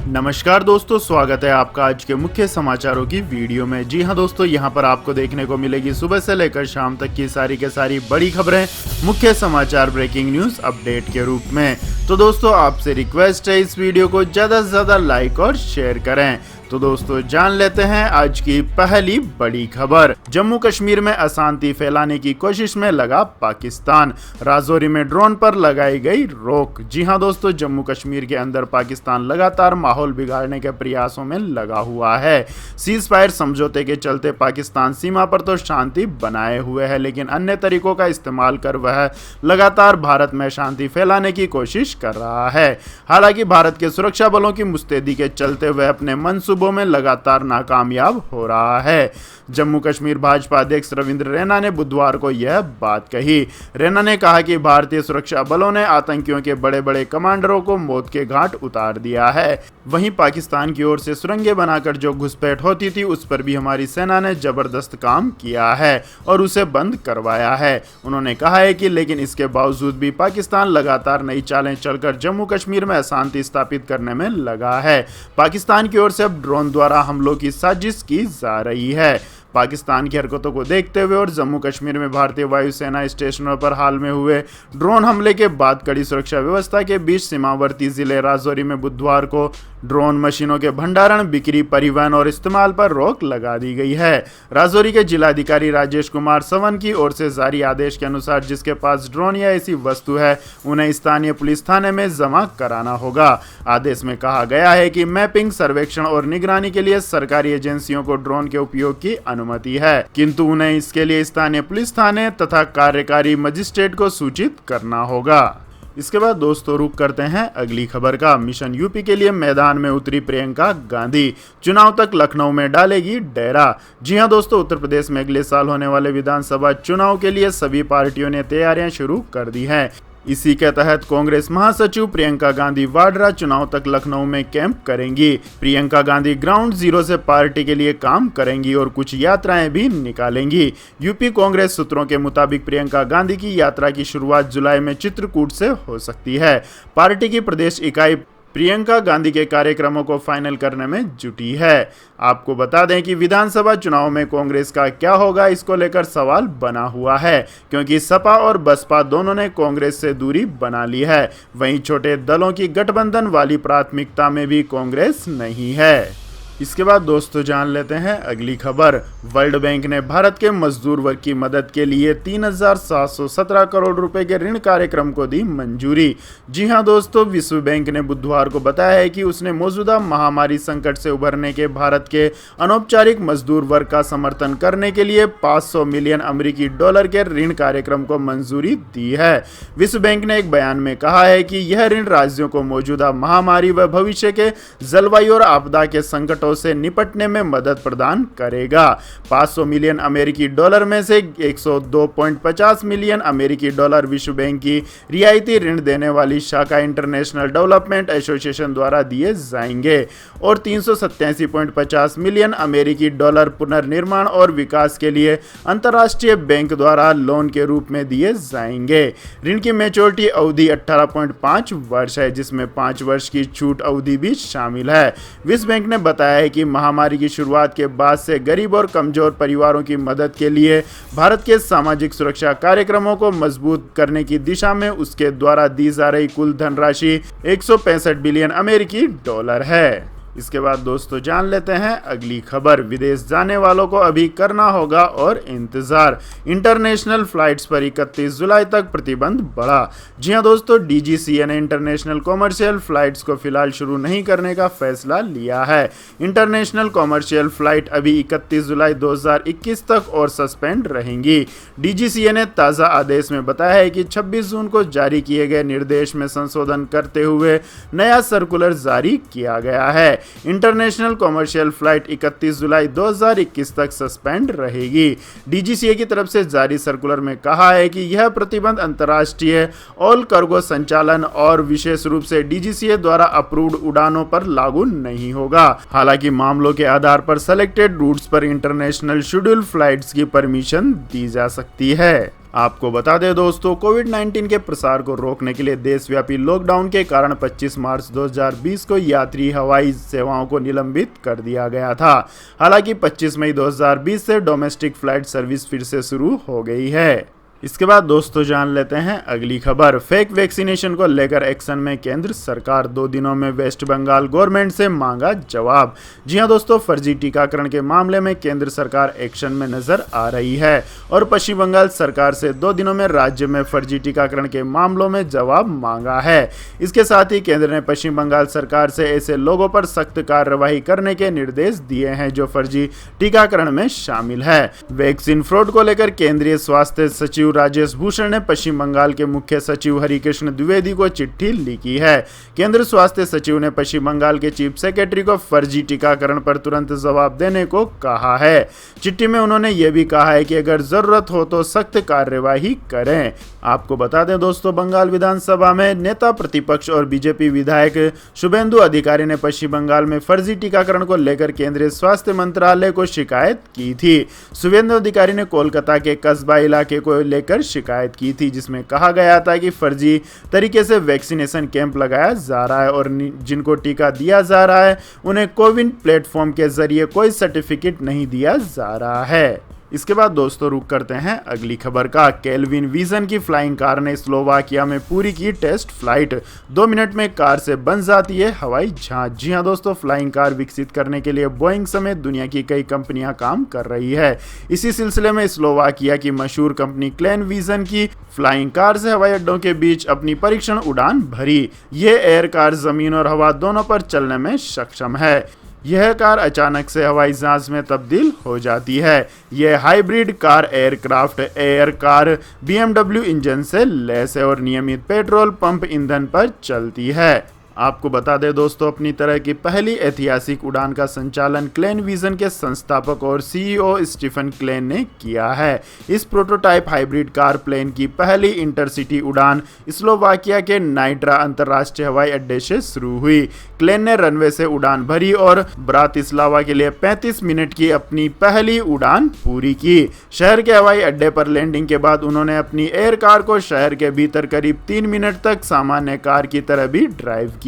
नमस्कार दोस्तों, स्वागत है आपका आज के मुख्य समाचारों की वीडियो में। जी हां दोस्तों, यहां पर आपको देखने को मिलेगी सुबह से लेकर शाम तक की सारी के सारी बड़ी खबरें मुख्य समाचार ब्रेकिंग न्यूज अपडेट के रूप में। तो दोस्तों, आपसे रिक्वेस्ट है इस वीडियो को ज़्यादा से ज़्यादा लाइक और शेयर करें। तो दोस्तों, जान लेते हैं आज की पहली बड़ी खबर। जम्मू कश्मीर में अशांति फैलाने की कोशिश में लगा पाकिस्तान, राजौरी में ड्रोन पर लगाई गई रोक। जी हां दोस्तों, जम्मू कश्मीर के अंदर पाकिस्तान लगातार माहौल बिगाड़ने के प्रयासों में लगा हुआ है। सीज फायर समझौते के चलते पाकिस्तान सीमा पर तो शांति बनाए हुए है, लेकिन अन्य तरीकों का इस्तेमाल कर वह लगातार भारत में शांति फैलाने की कोशिश कर रहा है। हालांकि भारत के सुरक्षा बलों की मुस्तैदी के चलते वह अपने मंसूबों में लगातार नाकामयाब हो रहा है। जम्मू कश्मीर भाजपा अध्यक्ष रविंद्र रैना ने बुधवार को यह बात कही। रैना ने कहा कि भारतीय सुरक्षा बलों ने आतंकियों के बड़े बड़े कमांडरों को मौत के घाट उतार दिया है। वहीं पाकिस्तान की ओर से सुरंगें बनाकर जो घुसपैठ होती थी, उस पर भी हमारी सेना ने जबरदस्त काम किया है और उसे बंद करवाया है। उन्होंने कहा है कि लेकिन इसके बावजूद भी पाकिस्तान लगातार नई चालें चलकर जम्मू कश्मीर में अशांति स्थापित करने में लगा है। पाकिस्तान की ओर से अब ड्रोन द्वारा हमलों की साजिश की जा रही है। पाकिस्तान की हरकतों को देखते हुए और जम्मू कश्मीर में भारतीय वायुसेना स्टेशनों पर हाल में हुए ड्रोन हमले के बाद कड़ी सुरक्षा व्यवस्था के बीच सीमावर्ती जिले राजौरी में बुधवार को ड्रोन मशीनों के भंडारण, बिक्री, परिवहन और इस्तेमाल पर रोक लगा दी गई है। राजौरी के जिलाधिकारी राजेश कुमार सवन की ओर से जारी आदेश के अनुसार जिसके पास ड्रोन या ऐसी वस्तु है, उन्हें स्थानीय पुलिस थाने में जमा कराना होगा। आदेश में कहा गया है कि मैपिंग, सर्वेक्षण और निगरानी के लिए सरकारी एजेंसियों को ड्रोन के उपयोग की अनुमति है, किंतु उन्हें इसके लिए स्थानीय पुलिस थाने तथा कार्यकारी मजिस्ट्रेट को सूचित करना होगा। इसके बाद दोस्तों, रुक करते हैं अगली खबर का। मिशन यूपी के लिए मैदान में उतरी प्रियंका गांधी, चुनाव तक लखनऊ में डालेगी डेरा। जी हां दोस्तों, उत्तर प्रदेश में अगले साल होने वाले विधानसभा चुनाव के लिए सभी पार्टियों ने तैयारियां शुरू कर दी हैं। इसी के तहत कांग्रेस महासचिव प्रियंका गांधी वाड्रा चुनाव तक लखनऊ में कैंप करेंगी। प्रियंका गांधी ग्राउंड जीरो से पार्टी के लिए काम करेंगी और कुछ यात्राएं भी निकालेंगी। यूपी कांग्रेस सूत्रों के मुताबिक प्रियंका गांधी की यात्रा की शुरुआत जुलाई में चित्रकूट से हो सकती है। पार्टी की प्रदेश इकाई प्रियंका गांधी के कार्यक्रमों को फाइनल करने में जुटी है। आपको बता दें कि विधानसभा चुनाव में कांग्रेस का क्या होगा, इसको लेकर सवाल बना हुआ है, क्योंकि सपा और बसपा दोनों ने कांग्रेस से दूरी बना ली है। वहीं छोटे दलों की गठबंधन वाली प्राथमिकता में भी कांग्रेस नहीं है। इसके बाद दोस्तों, जान लेते हैं अगली खबर। वर्ल्ड बैंक ने भारत के मजदूर वर्ग की मदद के लिए 3,717 करोड़ रुपए के ऋण कार्यक्रम को दी मंजूरी। जी हां दोस्तों, विश्व बैंक ने बुधवार को बताया है कि उसने मौजूदा महामारी संकट से उभरने के भारत के अनौपचारिक मजदूर वर्ग का समर्थन करने के लिए $500 मिलियन अमेरिकी डॉलर के ऋण कार्यक्रम को मंजूरी दी है। विश्व बैंक ने एक बयान में कहा है कि यह ऋण राज्यों को मौजूदा महामारी व भविष्य के जलवायु और आपदा के संकटों से निपटने में मदद प्रदान करेगा। $500 मिलियन अमेरिकी डॉलर में से 102.50 मिलियन अमेरिकी डॉलर विश्व बैंक की रियायती ऋण देने वाली शाखा इंटरनेशनल डेवलपमेंट एसोसिएशन द्वारा दिए जाएंगे और 387.50 मिलियन अमेरिकी डॉलर पुनर्निर्माण और विकास के लिए अंतर्राष्ट्रीय बैंक द्वारा लोन के रूप में दिए जाएंगे। ऋण की मैच्योरिटी अवधि 18.5 वर्ष है, जिसमें 5 वर्ष की छूट अवधि भी शामिल है। विश्व बैंक ने बताया है कि महामारी की शुरुआत के बाद से गरीब और कमजोर परिवारों की मदद के लिए भारत के सामाजिक सुरक्षा कार्यक्रमों को मजबूत करने की दिशा में उसके द्वारा दी जा रही कुल धनराशि 165 बिलियन अमेरिकी डॉलर है। इसके बाद दोस्तों, जान लेते हैं अगली खबर। विदेश जाने वालों को अभी करना होगा और इंतजार, इंटरनेशनल फ्लाइट्स पर 31 जुलाई तक प्रतिबंध बढ़ा। जी हां दोस्तों, डीजीसीए ने इंटरनेशनल कॉमर्शियल फ्लाइट्स को फिलहाल शुरू नहीं करने का फैसला लिया है। इंटरनेशनल कॉमर्शियल फ्लाइट अभी 31 जुलाई 2021 तक और सस्पेंड रहेंगी। डीजीसीए ने ताज़ा आदेश में बताया है कि 26 जून को जारी किए गए निर्देश में संशोधन करते हुए नया सर्कुलर जारी किया गया है। इंटरनेशनल कॉमर्शियल फ्लाइट 31 जुलाई 2021 तक सस्पेंड रहेगी। डीजीसीए की तरफ से जारी सर्कुलर में कहा है कि यह प्रतिबंध अंतर्राष्ट्रीय ऑल कार्गो संचालन और विशेष रूप से डीजीसीए द्वारा अप्रूव्ड उड़ानों पर लागू नहीं होगा। हालांकि मामलों के आधार पर सेलेक्टेड रूट्स पर इंटरनेशनल शेड्यूल फ्लाइट्स की परमिशन दी जा सकती है। आपको बता दें दोस्तों, कोविड-19 के प्रसार को रोकने के लिए देशव्यापी लॉकडाउन के कारण 25 मार्च 2020 को यात्री हवाई सेवाओं को निलंबित कर दिया गया था। हालांकि 25 मई 2020 से डोमेस्टिक फ्लाइट सर्विस फिर से शुरू हो गई है। इसके बाद दोस्तों जान लेते हैं अगली खबर। फेक वैक्सीनेशन को लेकर एक्शन में केंद्र सरकार, 2 दिनों में वेस्ट बंगाल गवर्नमेंट से मांगा जवाब। जी हां दोस्तों, फर्जी टीकाकरण के मामले में केंद्र सरकार एक्शन में नजर आ रही है और पश्चिम बंगाल सरकार से 2 दिनों में राज्य में फर्जी टीकाकरण के मामलों में जवाब मांगा है। इसके साथ ही केंद्र ने पश्चिम बंगाल सरकार से ऐसे लोगों पर सख्त कार्रवाई करने के निर्देश दिए हैं जो फर्जी टीकाकरण में शामिल है। वैक्सीन फ्रॉड को लेकर केंद्रीय स्वास्थ्य सचिव राजेश भूषण ने पश्चिम बंगाल के मुख्य सचिव हरिकृष्ण द्विवेदी को चिट्ठी लिखी है। केंद्र स्वास्थ्य सचिव ने पश्चिम बंगाल के चीफ सेक्रेटरी को फर्जी टीकाकरण पर तुरंत जवाब देने को कहा है। चिट्ठी में उन्होंने यह भी कहा है कि अगर जरूरत हो तो सख्त कार्यवाही करें। आपको बता दें दोस्तों, बंगाल विधानसभा में नेता प्रतिपक्ष और बीजेपी विधायक शुभेंदु अधिकारी ने पश्चिम बंगाल में फर्जी टीकाकरण को लेकर केंद्रीय स्वास्थ्य मंत्रालय को शिकायत की थी। शुभेंदु अधिकारी ने कोलकाता के कस्बा इलाके को लेकर शिकायत की थी, जिसमें कहा गया था कि फर्जी तरीके से वैक्सीनेशन कैंप लगाया जा रहा है और जिनको टीका दिया जा रहा है उन्हें कोविन प्लेटफॉर्म के जरिए कोई सर्टिफिकेट नहीं दिया जा रहा है। इसके बाद दोस्तों रुक करते हैं अगली खबर का। केल्विन विजन की फ्लाइंग कार ने स्लोवाकिया में पूरी की टेस्ट फ्लाइट, 2 मिनट में कार से बन जाती है हवाई जहाज। जी हां दोस्तों, फ्लाइंग कार विकसित करने के लिए बोइंग समेत दुनिया की कई कंपनियां काम कर रही है। इसी सिलसिले में स्लोवाकिया की मशहूर कंपनी क्लेन विजन की फ्लाइंग कार से हवाई अड्डों के बीच अपनी परीक्षण उड़ान भरी। ये एयर कार जमीन और हवा दोनों पर चलने में सक्षम है। यह कार अचानक से हवाई जहाज में तब्दील हो जाती है। यह hybrid car aircraft air car BMW engine से लैस है और नियमित पेट्रोल पंप ईंधन पर चलती है। आपको बता दें दोस्तों, अपनी तरह की पहली ऐतिहासिक उड़ान का संचालन क्लेन विजन के संस्थापक और CEO स्टीफन क्लेन ने किया है। इस प्रोटोटाइप हाइब्रिड कार प्लेन की पहली इंटरसिटी उड़ान स्लोवाकिया के नाइट्रा अंतर्राष्ट्रीय हवाई अड्डे से शुरू हुई। क्लेन ने रनवे से उड़ान भरी और ब्रातिस्लावा के लिए 35 मिनट की अपनी पहली उड़ान पूरी की। शहर के हवाई अड्डे पर लैंडिंग के बाद उन्होंने अपनी एयर कार को शहर के भीतर करीब 3 मिनट तक सामान्य कार की तरह भी ड्राइव किया।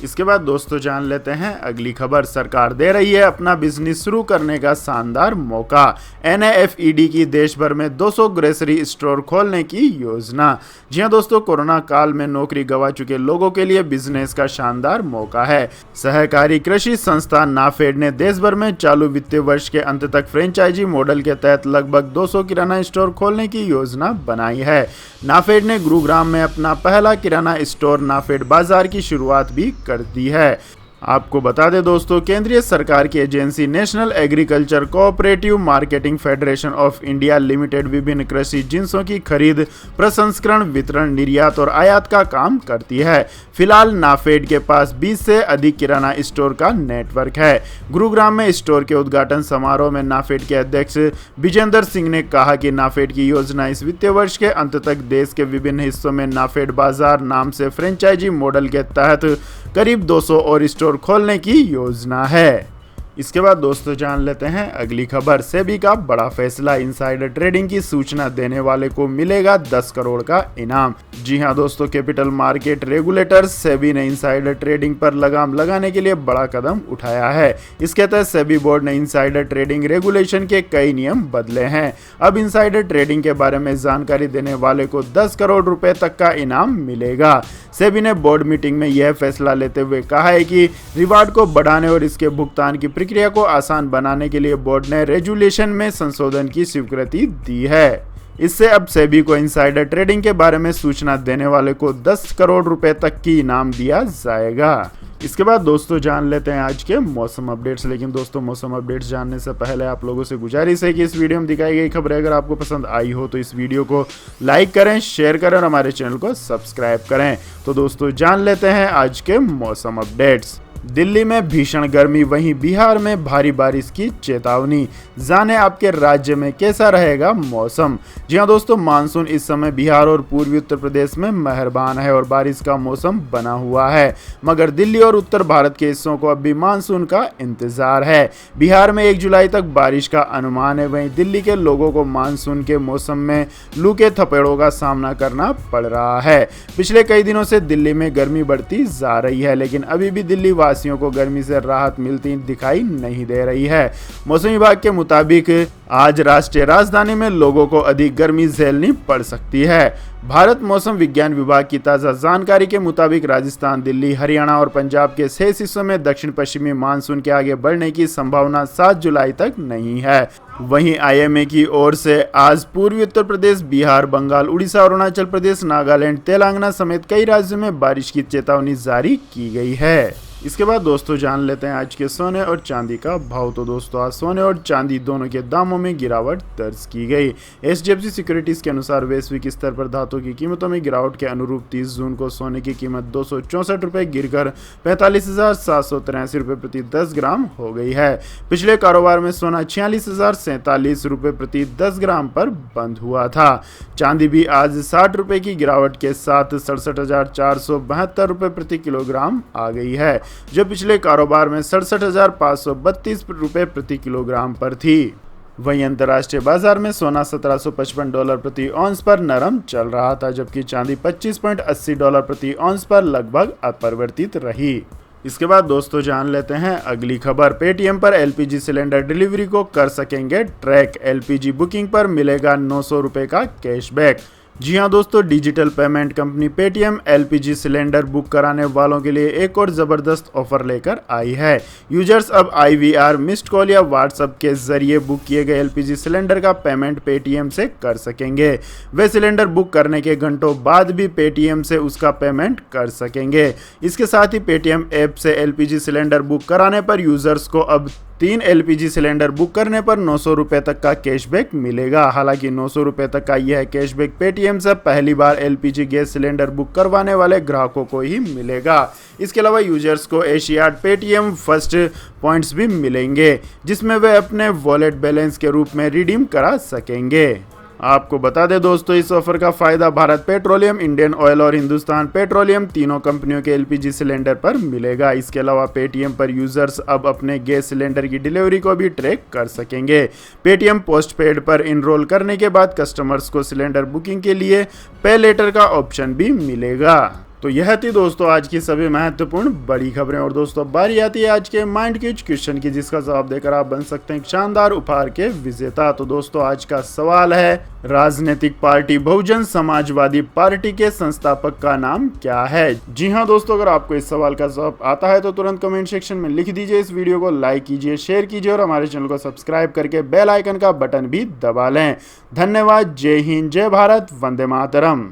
इसके बाद दोस्तों जान लेते हैं अगली खबर। सरकार दे रही है अपना बिजनेस शुरू करने का शानदार मौका। NAFED की देश भर में 200 ग्रोसरी स्टोर खोलने की योजना। जी हां दोस्तों, कोरोना काल में नौकरी गंवा चुके लोगों के लिए बिजनेस का शानदार मौका है। सहकारी कृषि संस्थान नाफेड ने देश भर में चालू वित्तीय वर्ष के अंत तक फ्रेंचाइजी मॉडल के तहत लगभग 200 किराना स्टोर खोलने की योजना बनाई है। नाफेड ने गुरुग्राम में अपना पहला किराना स्टोर नाफेड बाजार की शुरुआत भी कर दी है। आपको बता दें दोस्तों, केंद्रीय सरकार की agency national agriculture cooperative marketing federation of India limited विभिन्न कृषि जिन्सों की खरीद, प्रसंस्करण, वितरण, निर्यात और आयात का काम करती है। फिलहाल नाफेड के पास 20 से अधिक किराना स्टोर का नेटवर्क है। गुरुग्राम में स्टोर के उद्घाटन समारोह में नाफेड के अध्यक्ष विजेंद्र सिंह ने कहा कि नाफेड की योजना इस वित्तीय वर्ष के अंत तक देश के विभिन्न हिस्सों में नाफेड बाजार नाम से फ्रेंचाइजी मॉडल के तहत करीब 200 और स्टोर खोलने की योजना है। इसके बाद दोस्तों जान लेते हैं अगली खबर। सेबी का बड़ा फैसला, इनसाइडर ट्रेडिंग की सूचना देने वाले को मिलेगा 10 करोड़ का इनाम। जी हां दोस्तों, कैपिटल मार्केट रेगुलेटर्स सेबी ने इनसाइडर ट्रेडिंग पर लगाम लगाने के लिए बड़ा कदम उठाया है। इसके तहत सेबी बोर्ड ने इनसाइडर ट्रेडिंग रेगुलेशन के कई नियम बदले हैं। अब इनसाइडर ट्रेडिंग के बारे में जानकारी देने वाले को 10 करोड़ रुपए तक का इनाम मिलेगा। सेबी ने बोर्ड मीटिंग में यह फैसला लेते हुए कहा है कि रिवार्ड को बढ़ाने और इसके भुगतान की प्रक्रिया को आसान बनाने के लिए बोर्ड ने रेजुलेशन में संशोधन की स्वीकृति दी है। इससे अब सेबी को इनसाइडर ट्रेडिंग के बारे में सूचना देने वाले को 10 करोड़ रुपए तक की इनाम दिया जाएगा। इसके बाद दोस्तों जान लेते हैं आज के मौसम अपडेट्स। लेकिन दोस्तों, मौसम अपडेट्स जानने से पहले आप लोगों से गुजारिश है कि इस वीडियो में दिखाई गई खबरें अगर आपको पसंद आई हो तो इस वीडियो को लाइक करें, शेयर करें और हमारे चैनल को सब्सक्राइब करें। तो दोस्तों जान लेते हैं आज के मौसम अपडेट्स। दिल्ली में भीषण गर्मी, वहीं बिहार में भारी बारिश की चेतावनी। जाने आपके राज्य में कैसा रहेगा मौसम। जी हां दोस्तों, मानसून इस समय बिहार और पूर्वी उत्तर प्रदेश में मेहरबान है और बारिश का मौसम बना हुआ है, मगर दिल्ली और उत्तर भारत के हिस्सों को अब भी मानसून का इंतजार है। बिहार में 1 जुलाई तक बारिश का अनुमान है, वहीं दिल्ली के लोगों को मानसून के मौसम में लू के थपेड़ों का सामना करना पड़ रहा है। पिछले कई दिनों से दिल्ली में गर्मी बढ़ती जा रही है, लेकिन अभी भी दिल्ली वासियों को गर्मी से राहत मिलती दिखाई नहीं दे रही है। मौसम विभाग के मुताबिक आज राष्ट्रीय राजधानी में लोगों को अधिक गर्मी झेलनी पड़ सकती है। भारत मौसम विज्ञान विभाग की ताज़ा जानकारी के मुताबिक राजस्थान, दिल्ली, हरियाणा और पंजाब के शेष हिस्सों में दक्षिण पश्चिमी मानसून के आगे बढ़ने की संभावना 7 जुलाई तक नहीं है। वहीं आईएमए की ओर से आज पूर्वी उत्तर प्रदेश, बिहार, बंगाल, उड़ीसा, अरुणाचल प्रदेश, नागालैंड, तेलंगाना समेत कई राज्यों में बारिश की चेतावनी जारी की गई है। इसके बाद दोस्तों जान लेते हैं आज के सोने और चांदी का भाव। तो दोस्तों आज सोने और चांदी दोनों के दामों में गिरावट दर्ज की गई। एचडीएफसी सिक्योरिटीज के अनुसार वैश्विक स्तर पर धातु की कीमतों में गिरावट के अनुरूप 30 जून को सोने की कीमत 264 रुपये गिरकर 45,783 रुपये प्रति 10 ग्राम हो गई है। पिछले कारोबार में सोना 46,047 रुपये प्रति 10 ग्राम पर बंद हुआ था। चांदी भी आज 60 रुपये की गिरावट के साथ 67,472 रुपये प्रति किलोग्राम आ गई है, जो पिछले कारोबार में 67,532 रुपये प्रति किलोग्राम पर थी। वहीं अंतर्राष्ट्रीय बाजार में सोना $1755 प्रति औंस पर नरम चल रहा था, जबकि चांदी $25.80 प्रति औंस पर लगभग अपरिवर्तित रही। इसके बाद दोस्तों जान लेते हैं अगली खबर। पेटीएम पर एलपीजी सिलेंडर डिलीवरी को कर सकेंगे ट्रैक। एलपीजी बुकिंग पर मिलेगा 900 रुपये का कैशबैक। जी हां दोस्तों, digital payment company Paytm LPG cylinder book कराने वालों के लिए एक और ज़बरदस्त ऑफर लेकर आई है। यूजर्स अब आईवीआर, मिस्ड कॉल या व्हाट्सएप के जरिए बुक किए गए एलपीजी सिलेंडर का पेमेंट पेटीएम से कर सकेंगे। वे सिलेंडर बुक करने के घंटों बाद भी पेटीएम से उसका पेमेंट कर सकेंगे। इसके साथ ही पेटीएम ऐप से एलपीजी सिलेंडर बुक कराने पर यूजर्स को अब 3 एलपीजी सिलेंडर बुक करने पर 900 रुपये तक का कैशबैक मिलेगा। हालांकि 900 रुपये तक का यह कैशबैक पेटीएम से पहली बार एलपीजी गैस सिलेंडर बुक करवाने वाले ग्राहकों को ही मिलेगा। इसके अलावा यूजर्स को एशियाड पेटीएम फर्स्ट पॉइंट्स भी मिलेंगे, जिसमें वे अपने वॉलेट बैलेंस के रूप में रिडीम करा सकेंगे। आपको बता दें दोस्तों, इस ऑफर का फायदा भारत पेट्रोलियम, इंडियन ऑयल और हिंदुस्तान पेट्रोलियम तीनों कंपनियों के एलपीजी सिलेंडर पर मिलेगा। इसके अलावा पेटीएम पर यूजर्स अब अपने गैस सिलेंडर की डिलीवरी को भी ट्रैक कर सकेंगे। पेटीएम पोस्टपेड पर इनरोल करने के बाद कस्टमर्स को सिलेंडर बुकिंग के लिए पे लेटर का ऑप्शन भी मिलेगा। तो यह थी दोस्तों आज की सभी महत्वपूर्ण बड़ी खबरें। और दोस्तों बारी आती है आज के माइंड क्विज क्वेश्चन की, जिसका जवाब देकर आप बन सकते हैं एक शानदार उपहार के विजेता। तो दोस्तों आज का सवाल है, राजनीतिक पार्टी बहुजन समाजवादी पार्टी के संस्थापक का नाम क्या है। जी हाँ दोस्तों, अगर आपको इस सवाल का जवाब आता है तो तुरंत कमेंट सेक्शन में लिख दीजिए। इस वीडियो को लाइक कीजिए, शेयर कीजिए और हमारे चैनल को सब्सक्राइब करके बेल आइकन का बटन भी दबा लें। धन्यवाद। जय हिंद, जय भारत, वंदे मातरम।